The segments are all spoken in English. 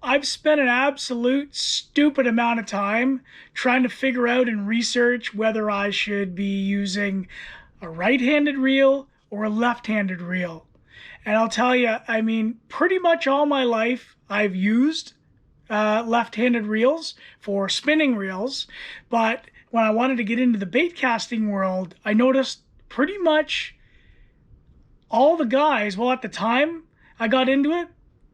I've spent an absolute stupid amount of time trying to figure out and research whether I should be using a right-handed reel or a left-handed reel. And I'll tell you, I mean, pretty much all my life I've used left-handed reels for spinning reels. But when I wanted to get into the bait casting world, I noticed pretty much all the guys, well, at the time I got into it,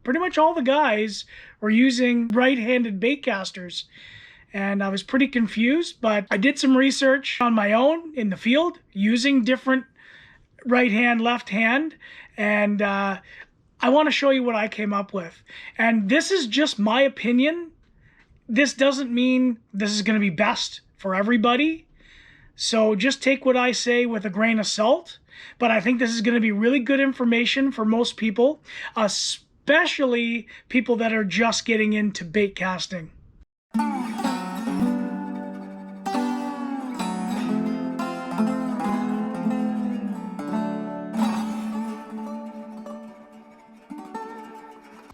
pretty much all the guys were using right-handed bait casters. And I was pretty confused, but I did some research on my own in the field using different right hand, left hand, and I want to show you what I came up with. And this is just my opinion. This doesn't mean this is going to be best for everybody. So just take what I say with a grain of salt. But I think this is going to be really good information for most people, especially people that are just getting into bait casting.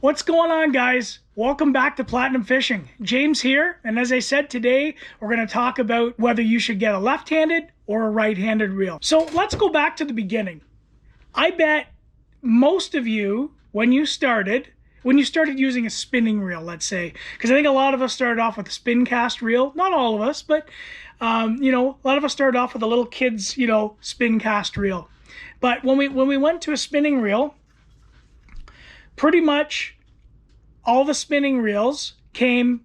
What's going on, guys? Welcome back to Platinum Fishing. James here, and as I said, today we're going to talk about whether you should get a left-handed or a right-handed reel. So let's go back to the beginning. I bet most of you, when you started using a spinning reel, let's say, because I think a lot of us started off with a spin cast reel. Not all of us, but a lot of us started off with a little kid's, spin cast reel. But when we went to a spinning reel, pretty much all the spinning reels came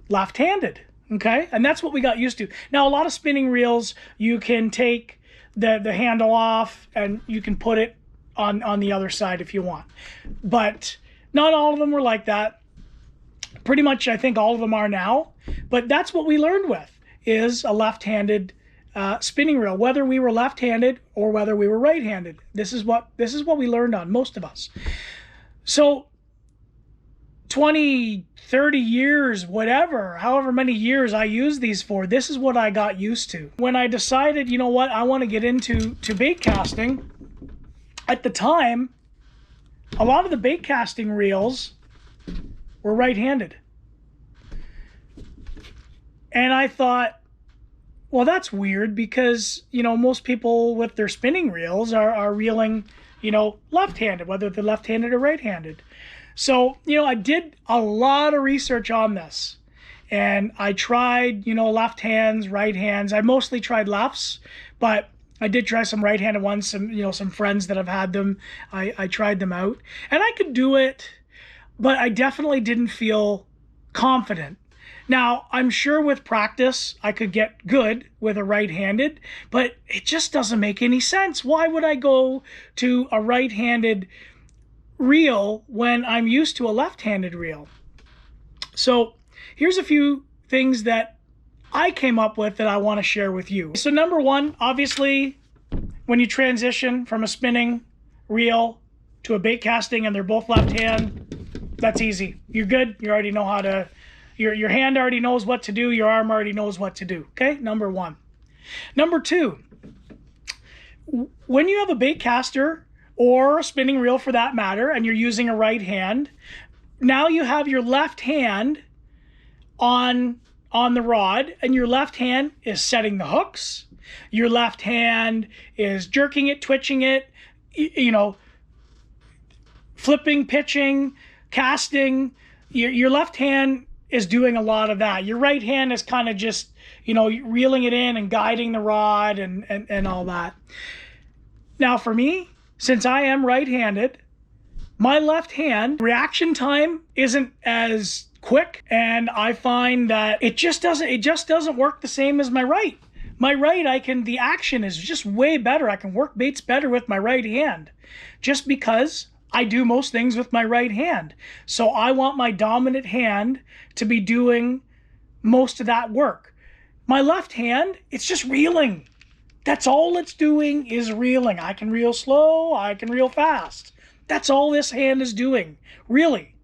left-handed, okay? And that's what we got used to. Now, a lot of spinning reels, you can take the handle off and you can put it on the other side if you want. But not all of them were like that. Pretty much, I think all of them are now. But that's what we learned with, is a left-handed spinning reel, whether we were left-handed or whether we were right-handed. This is what we learned on, most of us. So 20, 30 years, whatever, however many years I use these for, this is what I got used to. When I decided, you know what, I want to get into bait casting, at the time, a lot of the bait casting reels were right-handed. And I thought, well, that's weird because, most people with their spinning reels are reeling, left-handed, whether they're left-handed or right-handed. So, I did a lot of research on this, and I tried, left hands, right hands. I mostly tried lefts, but I did try some right-handed ones. Some friends that have had them, I tried them out, and I could do it, but I definitely didn't feel confident. Now, I'm sure with practice, I could get good with a right-handed, but it just doesn't make any sense. Why would I go to a right-handed reel when I'm used to a left-handed reel? So here's a few things that I came up with that I want to share with you. So number one, obviously, when you transition from a spinning reel to a bait casting and they're both left hand, that's easy. You're good. You already know how to, your hand already knows what to do. Your arm already knows what to do. Okay, number one. Number two, when you have a bait caster or a spinning reel for that matter, and you're using a right hand, now you have your left hand on the rod, and your left hand is setting the hooks. Your left hand is jerking it, twitching it, flipping, pitching, casting. Your left hand is doing a lot of that. Your right hand is kind of just, reeling it in and guiding the rod and all that. Now for me, since I am right-handed, my left hand reaction time isn't as quick, and I find that it just doesn't work the same as my right. My right, the action is just way better. I can work baits better with my right hand, just because I do most things with my right hand. So I want my dominant hand to be doing most of that work. My left hand, it's just reeling. That's all it's doing is reeling. I can reel slow, I can reel fast. That's all this hand is doing, really.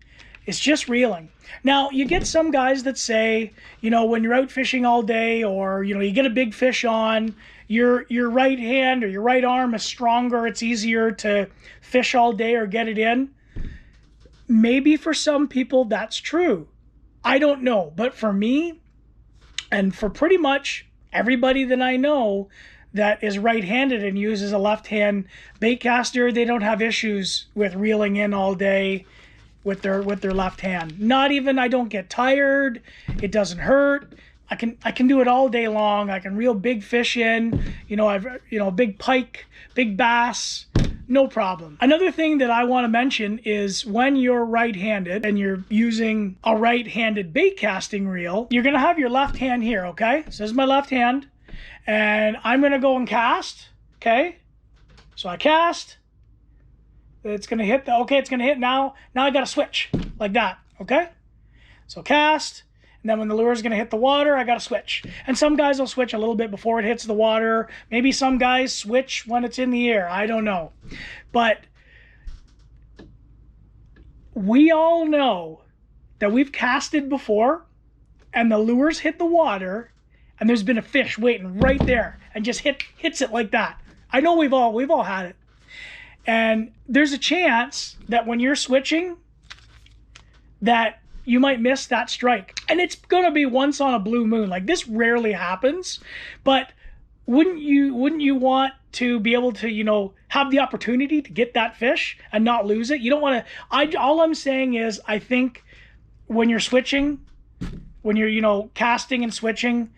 It's just reeling. Now, you get some guys that say, when you're out fishing all day, or, you get a big fish on, your right hand or your right arm is stronger, it's easier to fish all day or get it in. maybe for some people that's true. I don't know. But for me, and for pretty much everybody that I know that is right-handed and uses a left-hand bait caster, they don't have issues with reeling in all day with their left hand. Not even, I don't get tired. It doesn't hurt. I can do it all day long. I can reel big fish in. Big pike, big bass, no problem. Another thing that I want to mention is when you're right-handed and you're using a right-handed bait casting reel, you're gonna have your left hand here, okay? So this is my left hand, and I'm gonna go and cast, okay? So I cast. It's gonna hit it's gonna hit now. Now I gotta switch like that, okay? So cast. And then when the lure is going to hit the water, I got to switch. And some guys will switch a little bit before it hits the water. Maybe some guys switch when it's in the air. I don't know. But we all know that we've casted before and the lures hit the water and there's been a fish waiting right there and just hits it like that. I know we've all had it. And there's a chance that when you're switching that you might miss that strike. And it's gonna be once on a blue moon. Like, this rarely happens, but wouldn't you want to be able to, have the opportunity to get that fish and not lose it? You don't want to, all I'm saying is, I think when you're switching, when you're, casting and switching,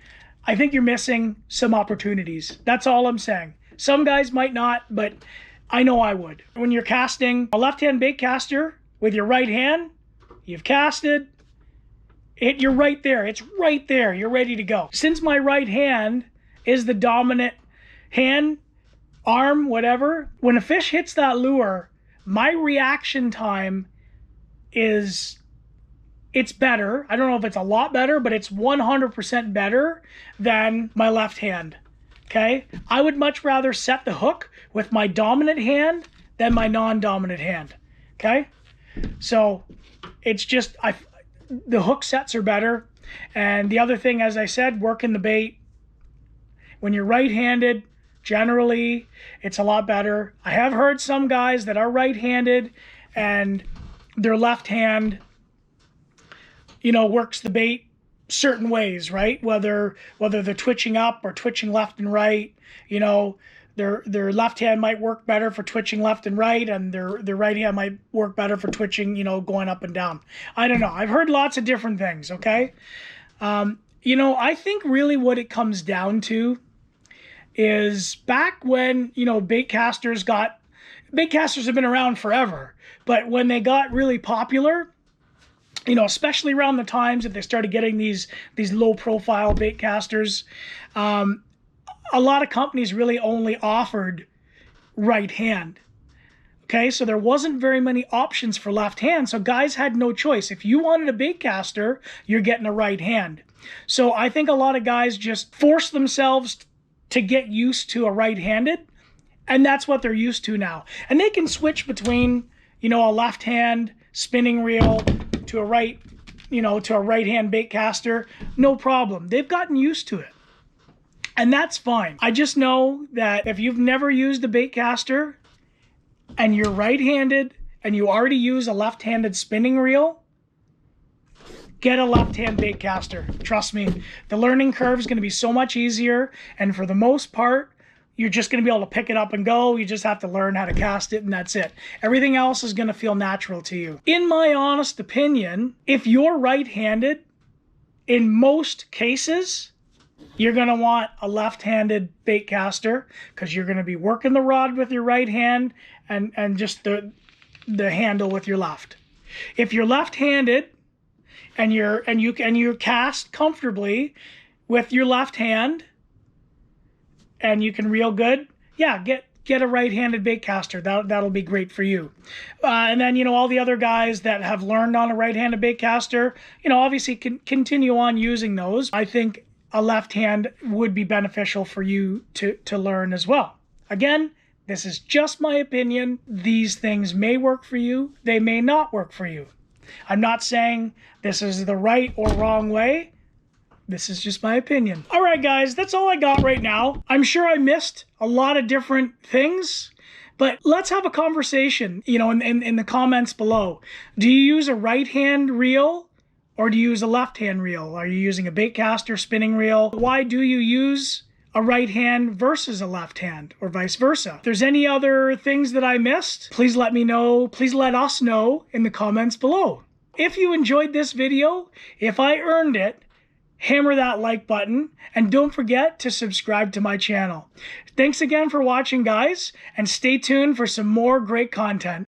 I think you're missing some opportunities. That's all I'm saying. Some guys might not, but I know I would. When you're casting a left-hand bait caster with your right hand, you've casted, you're right there. It's right there. You're ready to go. Since my right hand is the dominant hand, arm, whatever, when a fish hits that lure, my reaction time it's better. I don't know if it's a lot better, but it's 100% better than my left hand, okay? I would much rather set the hook with my dominant hand than my non-dominant hand, okay? So it's just, the hook sets are better. And the other thing, as I said, working the bait. When you're right-handed, generally, it's a lot better. I have heard some guys that are right-handed and their left hand, works the bait certain ways, right? Whether they're twitching up or twitching left and right, their left hand might work better for twitching left and right, and their right hand might work better for twitching, going up and down. I don't know. I've heard lots of different things, okay? I think really what it comes down to is back when, bait casters have been around forever, but when they got really popular, especially around the times that they started getting these low-profile bait casters, a lot of companies really only offered right hand. Okay, so there wasn't very many options for left hand, so guys had no choice. If you wanted a bait caster, you're getting a right hand. So I think a lot of guys just force themselves to get used to a right-handed, and that's what they're used to now. And they can switch between, a left hand spinning reel to a right-hand bait caster, no problem. They've gotten used to it. And that's fine. I just know that if you've never used a bait caster and you're right-handed and you already use a left-handed spinning reel, get a left-hand bait caster. Trust me, the learning curve is going to be so much easier. And for the most part, you're just going to be able to pick it up and go. You just have to learn how to cast it, and that's it. Everything else is going to feel natural to you. In my honest opinion, if you're right-handed, in most cases, you're going to want a left-handed bait caster because you're going to be working the rod with your right hand and just the handle with your left. If you're left-handed and you cast comfortably with your left hand and you can reel good, yeah, get a right-handed bait caster. That'll be great for you. And then, all the other guys that have learned on a right-handed bait caster, obviously can continue on using those. I think a left hand would be beneficial for you to learn as well. Again, this is just my opinion. These things may work for you. They may not work for you. I'm not saying this is the right or wrong way. This is just my opinion. All right, guys, that's all I got right now. I'm sure I missed a lot of different things, But let's have a conversation, in the comments below. Do you use a right hand reel or do you use a left hand reel? Are you using a baitcaster spinning reel? Why do you use a right hand versus a left hand, or vice versa? If there's any other things that I missed, please let me know. Please let us know in the comments below. If you enjoyed this video, if I earned it, hammer that like button and don't forget to subscribe to my channel. Thanks again for watching, guys, and stay tuned for some more great content.